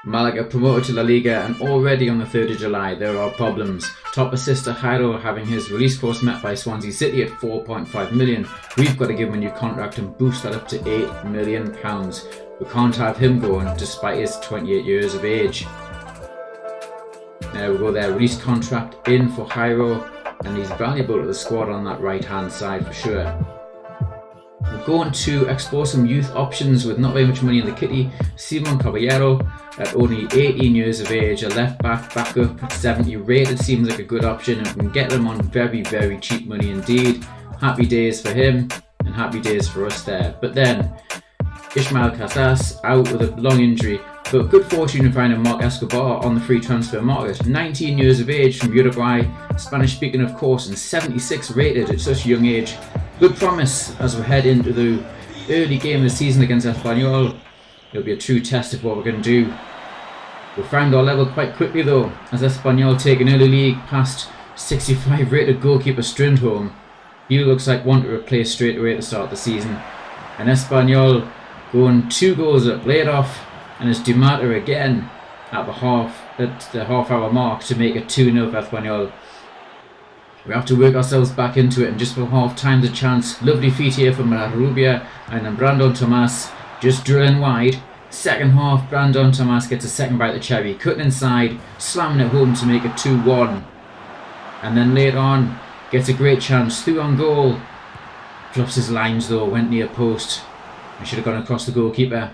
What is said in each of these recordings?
Malaga promoted to La Liga, and already on the 3rd of July there are problems. Top assister Jairo having his release clause met by Swansea City at 4.5 million. We've got to give him a new contract and boost that up to £8 million. We can't have him going despite his 28 years of age. There we go there, release contract in for Jairo, and he's valuable to the squad on that right hand side for sure. We're going to explore some youth options with not very much money in the kitty. Simon Caballero at only 18 years of age, a left back backup at 70 rated, seems like a good option, and we can get them on very cheap money indeed. Happy days for him and happy days for us there. But then Ismael Casas out with a long injury, but good fortune in finding Marc Escobar on the free transfer market. 19 years of age from Uruguay, Spanish speaking of course, and 76 rated at such a young age. Good promise as we head into the early game of the season against Espanyol. It'll be a true test of what we're going to do. We found our level quite quickly though, as Espanyol take an early league past 65 rated goalkeeper Strindholm. He looks like one to replace straight away at the start of the season. And Espanyol going 2 goals up, laid off, and it's Dimata again at the half hour mark to make it 2-0 for Espanyol. We have to work ourselves back into it, and just for half time the chance. Lovely feet here from Rubia, and then Brandon Tomas just drilling wide. Second half, Brandon Tomas gets a second bite of the cherry, cutting inside, slamming it home to make it 2-1. And then later on, gets a great chance through on goal. Drops his lines though, went near post. He should have gone across the goalkeeper.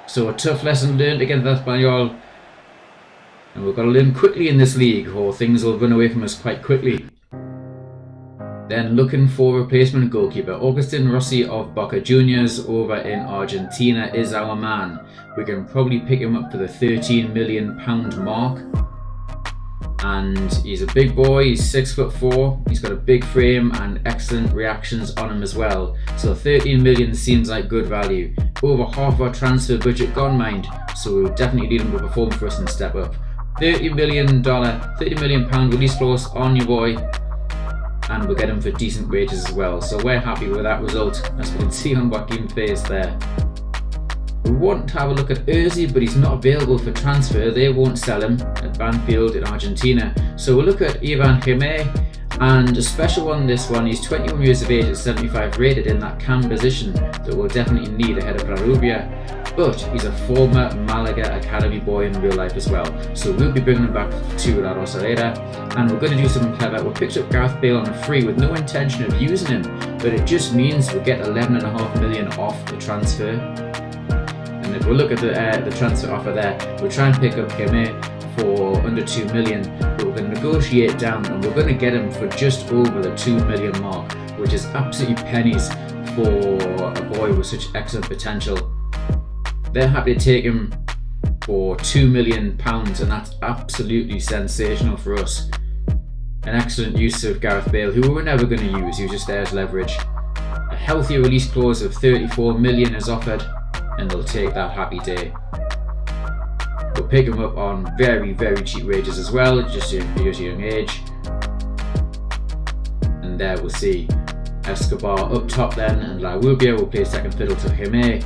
So a tough lesson learned against Espanyol. And we've got to learn quickly in this league, or things will run away from us quite quickly. Then looking for a replacement goalkeeper. Agustin Rossi of Boca Juniors over in Argentina is our man. We can probably pick him up for the £13 million mark. And he's a big boy, he's 6'4", he's got a big frame and excellent reactions on him as well. So 13 million seems like good value. Over half our transfer budget gone, mind, so we'll definitely need him to perform for us and step up. £30 million release clause on your boy, and we'll get him for decent wages as well. So we're happy with that result, as we can see on Joaquin's face there. We want to have a look at Urzi, but he's not available for transfer. They won't sell him at Banfield in Argentina. So we'll look at Ivan Jaime, and a special one this one. He's 21 years of age at 75 rated in that cam position that we'll definitely need ahead of Rubia. But he's a former Malaga academy boy in real life as well. So we'll be bringing him back to La Rosaleda, and we're going to do something clever. We'll pitch up Gareth Bale on a free with no intention of using him, but it just means we'll get 11.5 million off the transfer. And if we look at the transfer offer there, we'll try and pick up Jaime for under 2 million, but we're going to negotiate down, and we're going to get him for just over the 2 million mark, which is absolutely pennies for a boy with such excellent potential. They're happy to take him for £2 million, and that's absolutely sensational for us. An excellent use of Gareth Bale, who we were never going to use. He was just there as leverage. A healthy release clause of 34 million is offered, and they'll take that happy day. We'll pick him up on very cheap wages as well, just at a young age. And there we'll see Escobar up top then, and La Rubia will play second fiddle to Jaime.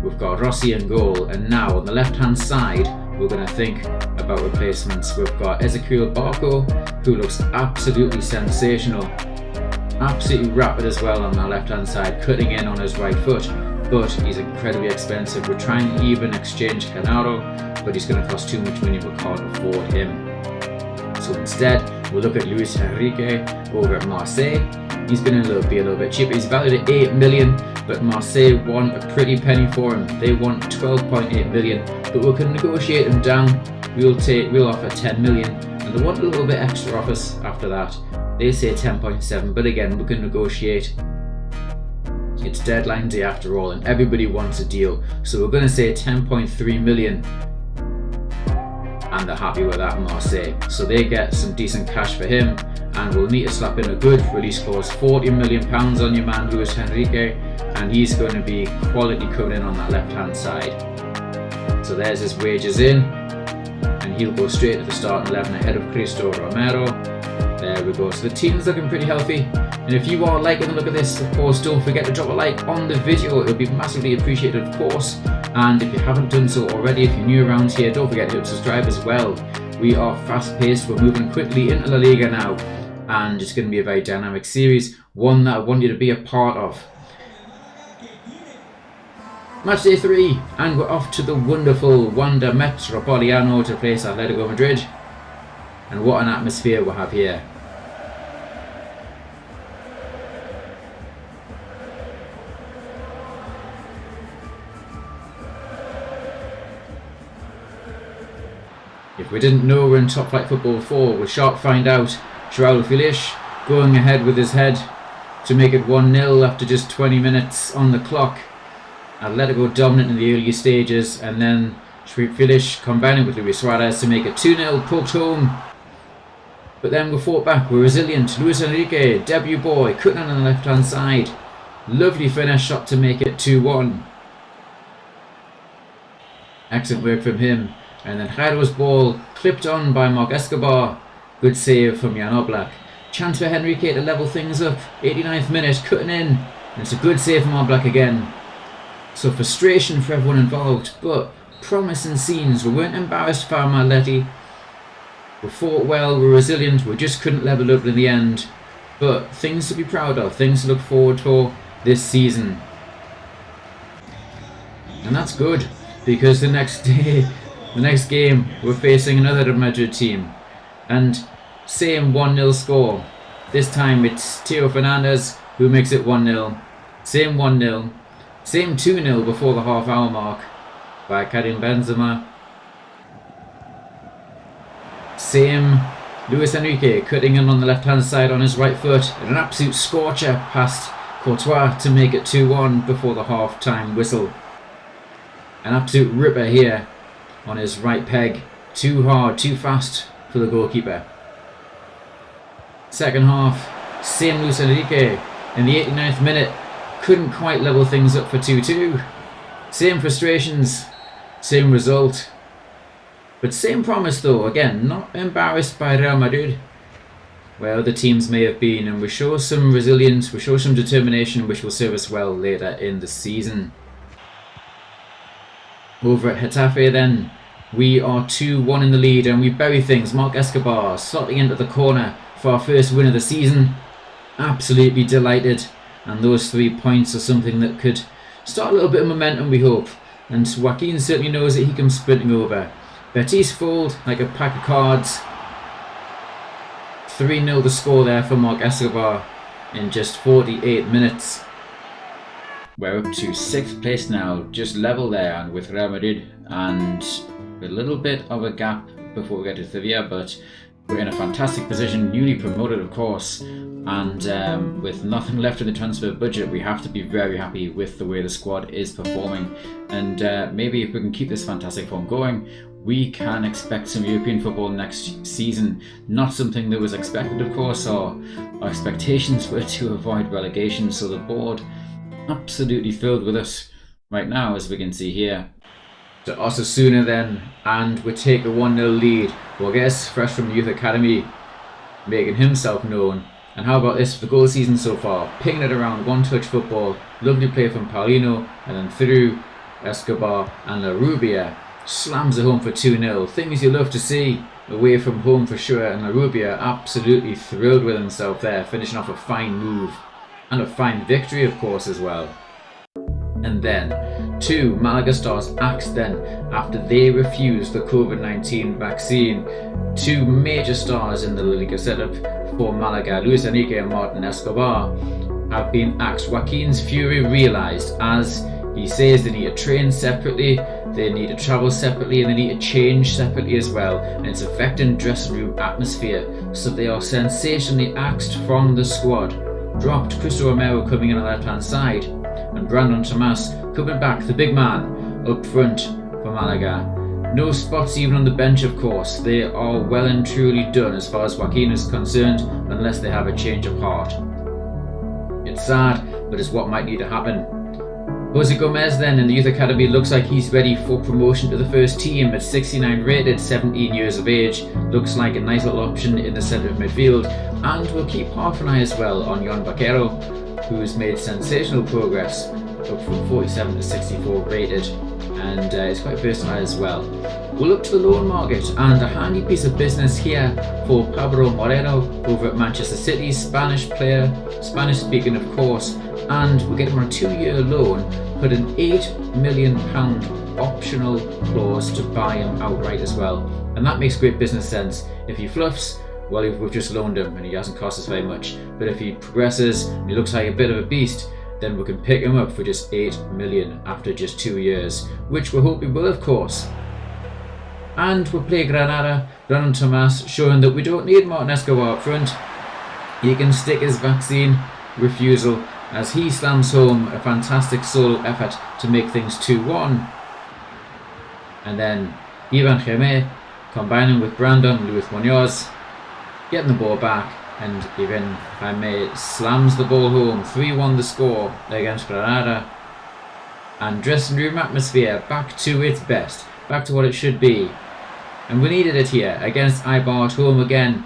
We've got Rossi in goal, and now on the left hand side we're going to think about replacements. We've got Ezequiel Barco, who looks absolutely sensational, absolutely rapid as well on that left hand side, cutting in on his right foot, but he's incredibly expensive. We're trying to even exchange Canaro, but he's going to cost too much money, we can't afford him. So instead we'll look at Luis Enrique over at Marseille. He's going to be a little bit cheaper. He's valued at 8 million, but Marseille want a pretty penny for him. They want 12.8 million, but we can negotiate him down. We'll offer 10 million, and they want a little bit extra off us after that. They say 10.7, but again, we can negotiate. It's deadline day after all, and everybody wants a deal. So we're going to say 10.3 million, and they're happy with that, Marseille. So they get some decent cash for him, and we'll need to slap in a good release clause. £40 million on your man Luis Enrique, and he's going to be quality coming in on that left hand side. So there's his wages in, and he'll go straight to the starting 11 ahead of Cristo Romero. There we go. So the team's looking pretty healthy, and if you are liking the look of this, of course don't forget to drop a like on the video. It'll be massively appreciated, of course, And if you haven't done so already, if you're new around here, don't forget to subscribe as well. We are fast paced, we're moving quickly into La Liga now, and it's going to be a very dynamic series, one that I want you to be a part of. Match day 3, and we're off to the wonderful Wanda Metropolitano to face Atletico Madrid. And what an atmosphere we have here. If we didn't know we're in top flight football before, we'll sharp find out. João Felix going ahead with his head to make it 1-0 after just 20 minutes on the clock. Atletico dominant in the early stages, and then Felix combining with Luis Suarez to make it 2-0, poked home. But then we fought back, we're resilient. Luis Enrique, debut boy, cutting on the left hand side. Lovely finish shot to make it 2-1. Excellent work from him. And then Jairo's ball clipped on by Marc Escobar. Good save from Jan Oblak. Chance for Enrique to level things up. 89th minute, cutting in. And it's a good save from Oblak again. So frustration for everyone involved, but promising scenes. We weren't embarrassed by Atleti. We fought well, we're resilient, we just couldn't level up in the end. But things to be proud of, things to look forward for this season. And that's good, because the next game, we're facing another Madrid team. And same 1-0 score. This time it's Theo Fernandez who makes it 1-0. Same 1-0. Same 2-0 before the half-hour mark by Karim Benzema. Same Luis Enrique cutting in on the left-hand side on his right foot. And an absolute scorcher past Courtois to make it 2-1 before the half-time whistle. An absolute ripper here on his right peg. Too hard, too fast for the goalkeeper. Second half, same Luis Enrique in the 89th minute. Couldn't quite level things up for 2-2. Same frustrations, same result. But same promise though, again, not embarrassed by Real Madrid, where other teams may have been, and we show some resilience, we show some determination which will serve us well later in the season. Over at Getafe then, we are 2-1 in the lead and we bury things. Marc Escobar slotting into the corner for our first win of the season. Absolutely delighted, and those 3 points are something that could start a little bit of momentum, we hope. And Joaquin certainly knows that he comes sprinting over. Betis fold like a pack of cards. 3-0 the score there for Marc Escobar in just 48 minutes. We're up to 6th place now, just level there and with Real Madrid, and a little bit of a gap before we get to Sevilla, but we're in a fantastic position, newly promoted of course, and with nothing left in the transfer budget, we have to be very happy with the way the squad is performing. And maybe if we can keep this fantastic form going, we can expect some European football next season. Not something that was expected of course, or our expectations were to avoid relegation, so the board absolutely filled with us right now, as we can see here. To Osasuna then, and we take a 1-0 lead. Borges, fresh from the youth academy, making himself known. And how about this for the goal season so far? Pinging it around, one-touch football. Lovely play from Paulino, and then through Escobar, and La Rubia slams it home for 2-0. Things you love to see away from home for sure, and La Rubia absolutely thrilled with himself there, finishing off a fine move. And a fine victory of course as well. And then 2 Malaga stars axed then after they refused the COVID-19 vaccine. 2 major stars in the La Liga setup for Malaga, Luis Enrique and Martin Escobar, have been axed. Joaquin's fury realised, as he says, they need to train separately, they need to travel separately, and they need to change separately as well, and it's affecting dressing room atmosphere, so they are sensationally axed from the squad. Dropped Cristo Romero coming in on the left hand side, and Brandon Tomas coming back, the big man, up front for Malaga. No spots even on the bench of course, they are well and truly done as far as Joaquin is concerned, unless they have a change of heart. It's sad, but it's what might need to happen. Jose Gomez then in the youth academy looks like he's ready for promotion to the first team at 69 rated, 17 years of age. Looks like a nice little option in the centre of midfield, and we'll keep half an eye as well on Jon Vaquero, who's made sensational progress, up from 47 to 64 rated. and it's quite versatile as well. We'll look to the loan market, and a handy piece of business here for Pablo Moreno over at Manchester City, Spanish speaking of course, and we'll get him on a 2-year loan, put an £8 million optional clause to buy him outright as well, and that makes great business sense. If he fluffs, well, we've just loaned him and he hasn't cost us very much, but if he progresses and he looks like a bit of a beast, then we can pick him up for just 8 million after just 2 years, which we hope he will, of course. And we'll play Granada, Brandon Tomas, showing that we don't need Martin Escobar up front. He can stick his vaccine refusal as he slams home a fantastic solo effort to make things 2-1. And then Ivan Jaime combining with Brandon Luis Munoz, getting the ball back, and Ivan Jaime slams the ball home. 3-1 the score against Granada. And dressing room atmosphere back to its best, back to what it should be. And we needed it here against Eibar at home again.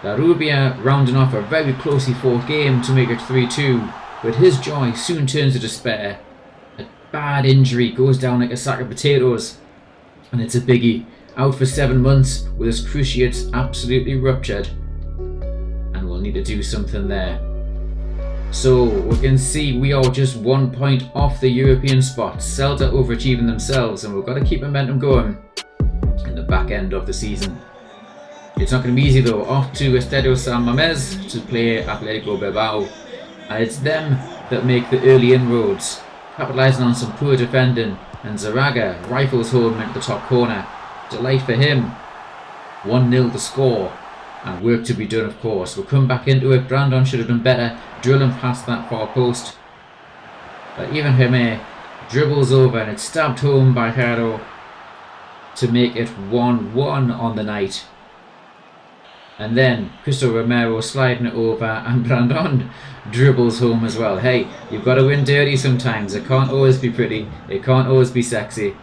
La Rubia rounding off a very closely fought game to make it 3-2, but his joy soon turns to despair. A bad injury goes down like a sack of potatoes, and it's a biggie. Out for 7 months with his cruciates absolutely ruptured, and we'll need to do something there. So we can see we are just 1 point off the European spot. Celta overachieving themselves, and we've got to keep momentum going in the back end of the season. It's not going to be easy though. Off to Estadio San Mamés to play Atletico Bilbao, and it's them that make the early inroads, capitalising on some poor defending, and Zaraga rifles home into the top corner. Delight for him. 1-0 the score, and work to be done of course. We'll come back into it. Brandon should have done better, drilling past that far post, but even Jaime dribbles over and it's stabbed home by Haro to make it 1-1 on the night. And then Cristo Romero sliding it over, and Brandon dribbles home as well. Hey, you've got to win dirty sometimes. It can't always be pretty, it can't always be sexy.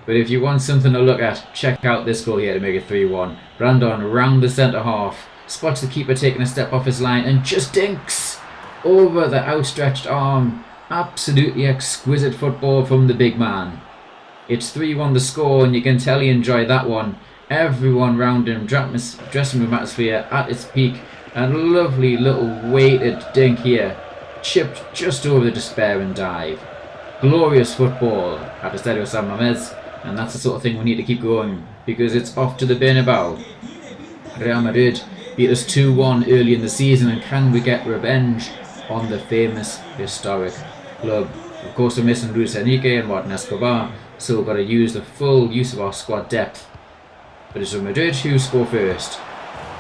But if you want something to look at, check out this goal here to make it 3-1. Brandon round the centre half, spots the keeper taking a step off his line and just dinks over the outstretched arm. Absolutely exquisite football from the big man. It's 3-1 the score, and you can tell he enjoyed that one. Everyone round him, dressing room atmosphere at its peak. A lovely little weighted dink here, chipped just over the despairing dive. Glorious football at Estadio San Mamés, and that's the sort of thing we need to keep going, because it's off to the Bernabeu. Real Madrid beat us 2-1 early in the season, and can we get revenge on the famous historic club? Of course we're missing Luis Enrique and Martin Escobar, so we've got to use the full use of our squad depth. But it's Real Madrid who score first.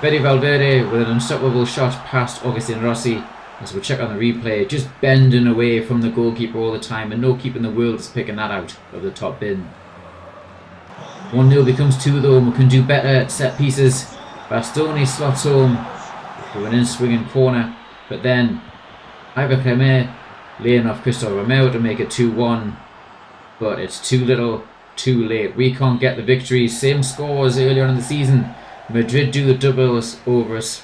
Fede Valverde with an unstoppable shot past Agustin Rossi, as we check on the replay, just bending away from the goalkeeper all the time, and no keeper in the world is picking that out of the top bin. 1-0 becomes 2 though, and we can do better at set pieces. Bastoni slots home with an in-swinging corner, but then Ivan Jaime laying off Cristo Romero to make it 2-1, but it's too little, too late. We can't get the victory. Same score as earlier on in the season. Madrid do the doubles over us,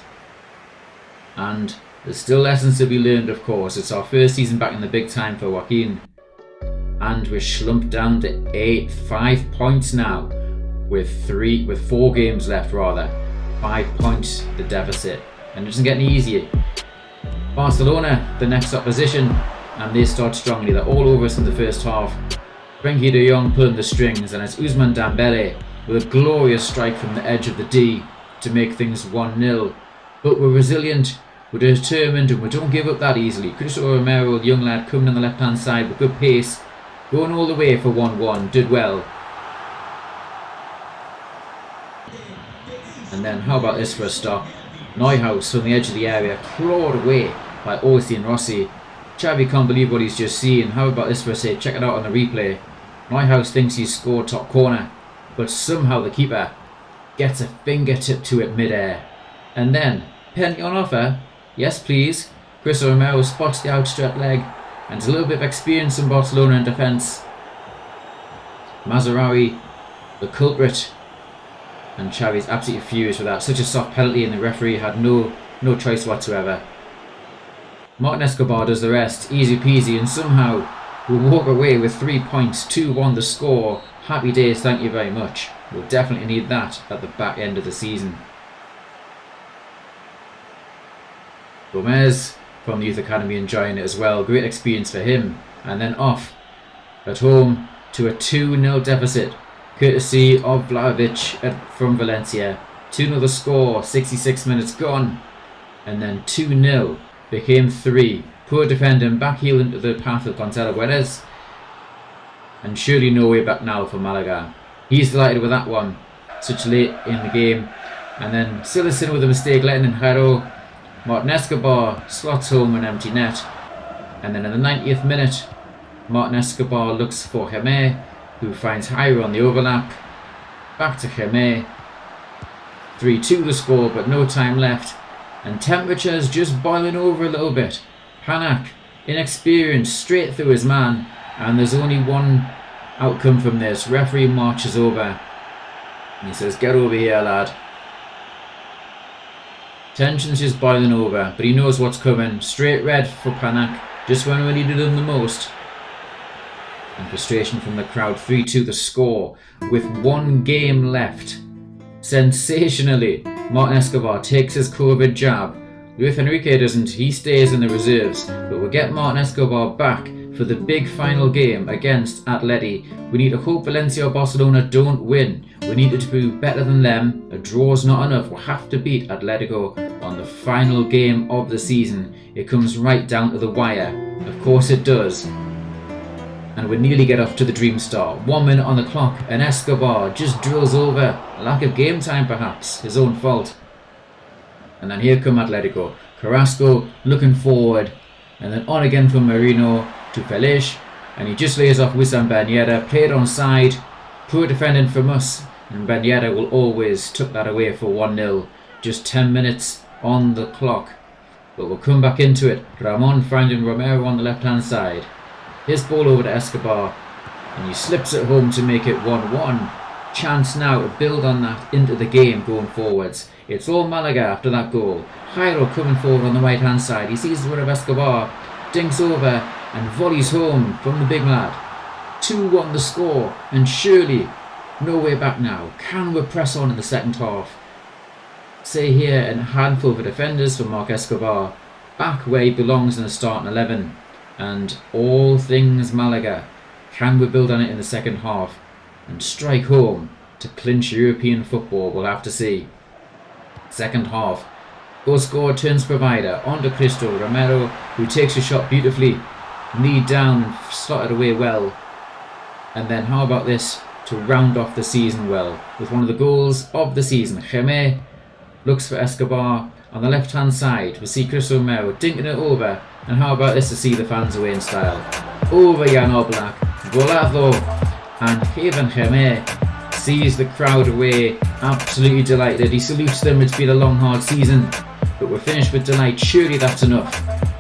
and there's still lessons to be learned of course. It's our first season back in the big time for Joaquin, and we're slumped down to 5 points now with 4 games left rather. 5 points the deficit, and it doesn't get any easier. Barcelona the next opposition, and they start strongly. They're all over us in the first half. Frenkie de Jong pulling the strings, and it's Ousmane Dembele with a glorious strike from the edge of the D to make things 1-0. But we're resilient, we're determined, and we don't give up that easily. Cristo Romero, the young lad, coming on the left hand side with good pace, going all the way for 1-1, did well. And then how about this for a stop? Neuhaus from the edge of the area, clawed away by Agustin Rossi. Xavi can't believe what he's just seen. How about this for a save? Check it out on the replay. Neuhaus thinks he's scored top corner, but somehow the keeper gets a fingertip to it mid-air. And then, penalty on offer? Yes please. Cristo Romero spots the outstretched leg, and it's a little bit of experience in Barcelona in defence. Mazraoui, the culprit, and Xavi's absolutely furious with that. Such a soft penalty, and the referee had no choice whatsoever. Martin Escobar does the rest, easy peasy, and somehow We'll walk away with 3 points, 2-1 the score. Happy days, thank you very much. We'll definitely need that at the back end of the season. Gomez from the Youth Academy enjoying it as well. Great experience for him. And then off at home to a 2-0 deficit, courtesy of Vlahovic from Valencia. 2-0 the score, 66 minutes gone. And then 2-0 became 3. Poor defending, back heel into the path of Gonzalo Guedes. And surely no way back now for Malaga. He's delighted with that one, such late in the game. And then Silicin with a mistake, letting in Jairo. Martin Escobar slots home an empty net. And then in the 90th minute, Martin Escobar looks for Jaime, who finds Jairo on the overlap. Back to Jaime. 3-2 the score, but no time left. And temperature's just boiling over a little bit. Panak, inexperienced, straight through his man. And there's only one outcome from this. Referee marches over. And he says, "Get over here, lad." Tension's just boiling over, but he knows what's coming. Straight red for Panak, just when we needed him the most. And frustration from the crowd. 3-2 the score, with 1 game left. Sensationally, Martin Escobar takes his COVID jab. Luis Enrique doesn't, he stays in the reserves. But we'll get Martin Escobar back for the big final game against Atleti. We need to hope Valencia or Barcelona don't win. We need to do better than them. A draw's not enough. We'll have to beat Atletico on the final game of the season. It comes right down to the wire. Of course it does. And we nearly get off to the dream start. 1 minute on the clock and Escobar just drills over. A lack of game time perhaps. His own fault. And then here come Atletico. Carrasco looking forward. And then on again from Merino to Feliz. And he just lays off Wissam Ben Yedder. Played on side. Poor defending from us. And Ben Yedder will always tuck that away for 1-0. Just 10 minutes on the clock. But we'll come back into it. Ramon finding Romero on the left hand side. His ball over to Escobar. And he slips it home to make it 1-1. Chance now to build on that into the game going forwards. It's all Malaga after that goal. Jairo coming forward on the right hand side. He sees the run of Escobar. Dinks over and volleys home from the big lad. 2-1 the score. And surely no way back now. Can we press on in the second half? Say here a handful of defenders for Marc Escobar. Back where he belongs in the starting 11. And all things Malaga. Can we build on it in the second half and strike home to clinch European football? We'll have to see. Second half. Goal scorer turns provider. On to Cristo Romero, who takes a shot beautifully. Knee down and slotted away well. And then how about this to round off the season well with one of the goals of the season. Jaime looks for Escobar on the left hand side. We see Cristo Romero dinking it over. And how about this to see the fans away in style. Over Jan Oblak. Golazo. And Haven Jaime sees the crowd away. Absolutely delighted. He salutes them. It's been a long hard season. But we're finished with delight. Surely that's enough.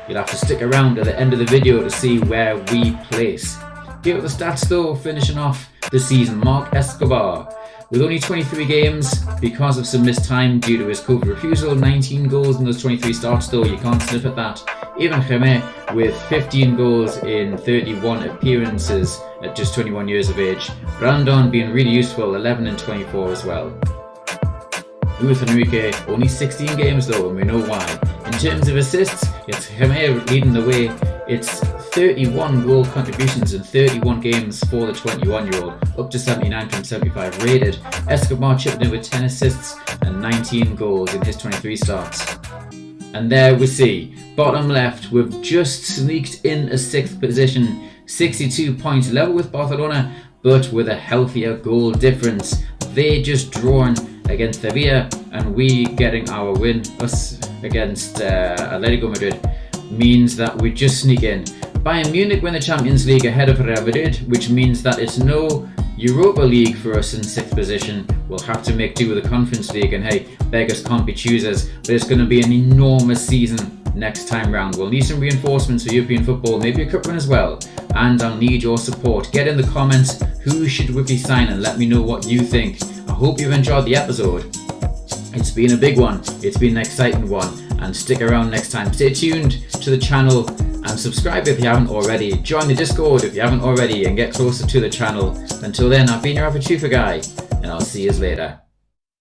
You'll have to stick around at the end of the video to see where we place. Here are the stats though, finishing off the season. Marc Escobar with only 23 games because of some missed time due to his COVID refusal. 19 goals in those 23 starts though, you can't sniff at that. Ivan Jaime with 15 goals in 31 appearances at just 21 years of age. Brandon being really useful, 11 and 24 as well. Luis Enrique, only 16 games though, and we know why. In terms of assists, it's Jaime leading the way. It's 31 goal contributions in 31 games for the 21-year-old, up to 79 from 75 rated. Escobar chipped in with 10 assists and 19 goals in his 23 starts. And there we see, bottom left, we've just sneaked in a 6th position, 62 points, level with Barcelona, but with a healthier goal difference. They just drawn against Sevilla, and we getting our win, us against Atletico Madrid, means that we just sneak in. Bayern Munich win the Champions League ahead of Real Madrid, which means that it's no Europa League for us in 6th position. We'll have to make do with the Conference League, and hey, beggars can't be choosers, but it's going to be an enormous season next time round. We'll need some reinforcements for European football, maybe a cup run as well, and I'll need your support. Get in the comments, who should we be signing? Let me know what you think. I hope you've enjoyed the episode. It's been a big one, it's been an exciting one, and stick around next time. Stay tuned to the channel and subscribe if you haven't already. Join the Discord if you haven't already and get closer to the channel. Until then, I've been your average FIFA guy, and I'll see you later.